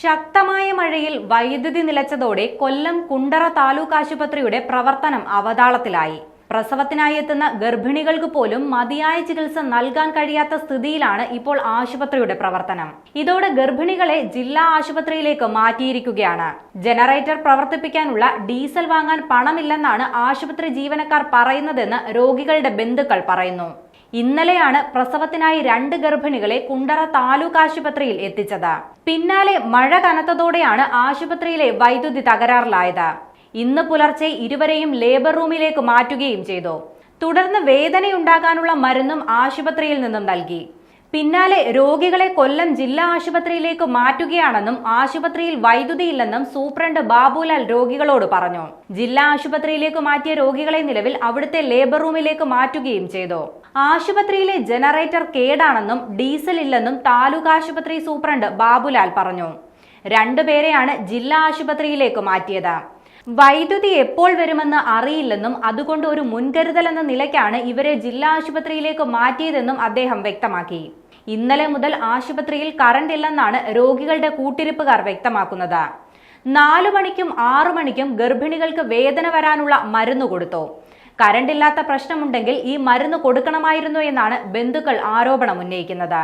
ശക്തമായ മഴയിൽ വൈദ്യുതി നിലച്ചതോടെ കൊല്ലം കുണ്ടറ താലൂക്ക് ആശുപത്രിയുടെ പ്രവർത്തനം അവതാളത്തിലായി. പ്രസവത്തിനായി എത്തുന്ന ഗർഭിണികൾക്ക് പോലും മതിയായ ചികിത്സ നൽകാൻ കഴിയാത്ത സ്ഥിതിയിലാണ് ഇപ്പോൾ ആശുപത്രിയുടെ പ്രവർത്തനം. ഇതോടെ ഗർഭിണികളെ ജില്ലാ ആശുപത്രിയിലേക്ക് മാറ്റിയിരിക്കുകയാണ്. ജനറേറ്റർ പ്രവർത്തിപ്പിക്കാനുള്ള ഡീസൽ വാങ്ങാൻ പണമില്ലെന്നാണ് ആശുപത്രി ജീവനക്കാർ പറയുന്നതെന്ന് രോഗികളുടെ ബന്ധുക്കൾ പറയുന്നു. ഇന്നലെയാണ് പ്രസവത്തിനായി 2 ഗർഭിണികളെ കുണ്ടറ താലൂക്ക് ആശുപത്രിയിൽ എത്തിച്ചത്. പിന്നാലെ മഴ കനത്തതോടെയാണ് ആശുപത്രിയിലെ വൈദ്യുതി തകരാറിലായത്. ഇന്ന് പുലർച്ചെ ഇരുവരെയും ലേബർ റൂമിലേക്ക് മാറ്റുകയും ചെയ്തു. തുടർന്ന് വേദനയുണ്ടാകാനുള്ള മരുന്നും ആശുപത്രിയിൽ നിന്നും നൽകി. പിന്നാലെ രോഗികളെ കൊല്ലം ജില്ലാ ആശുപത്രിയിലേക്ക് മാറ്റുകയാണെന്നും ആശുപത്രിയിൽ വൈദ്യുതിയില്ലെന്നും സൂപ്രണ്ട് ബാബുലാൽ രോഗികളോട് പറഞ്ഞു. ജില്ലാ ആശുപത്രിയിലേക്ക് മാറ്റിയ രോഗികളെ നിലവിൽ അവിടുത്തെ ലേബർ റൂമിലേക്ക് മാറ്റുകയും ചെയ്തു. ആശുപത്രിയിലെ ജനറേറ്റർ കേടാണെന്നും ഡീസൽ ഇല്ലെന്നും താലൂക്ക് ആശുപത്രി സൂപ്രണ്ട് ബാബുലാൽ പറഞ്ഞു. 2 പേരെയാണ് ജില്ലാ ആശുപത്രിയിലേക്ക് മാറ്റിയത്. വൈദ്യുതി എപ്പോൾ വരുമെന്ന് അറിയില്ലെന്നും അതുകൊണ്ട് ഒരു മുൻകരുതൽ എന്ന നിലയ്ക്കാണ് ഇവരെ ജില്ലാ ആശുപത്രിയിലേക്ക് മാറ്റിയതെന്നും അദ്ദേഹം വ്യക്തമാക്കി. ഇന്നലെ മുതൽ ആശുപത്രിയിൽ കറണ്ട് ഇല്ലെന്നാണ് രോഗികളുടെ കൂട്ടിരിപ്പുകാർ വ്യക്തമാക്കുന്നത്. 4 മണിക്കും 6 മണിക്കും ഗർഭിണികൾക്ക് വേദന വരാനുള്ള മരുന്ന് കൊടുത്തു. കറണ്ട് ഇല്ലാത്ത പ്രശ്നമുണ്ടെങ്കിൽ ഈ മരുന്ന് കൊടുക്കണമായിരുന്നു എന്നാണ് ബന്ധുക്കൾ ആരോപണം ഉന്നയിക്കുന്നത്.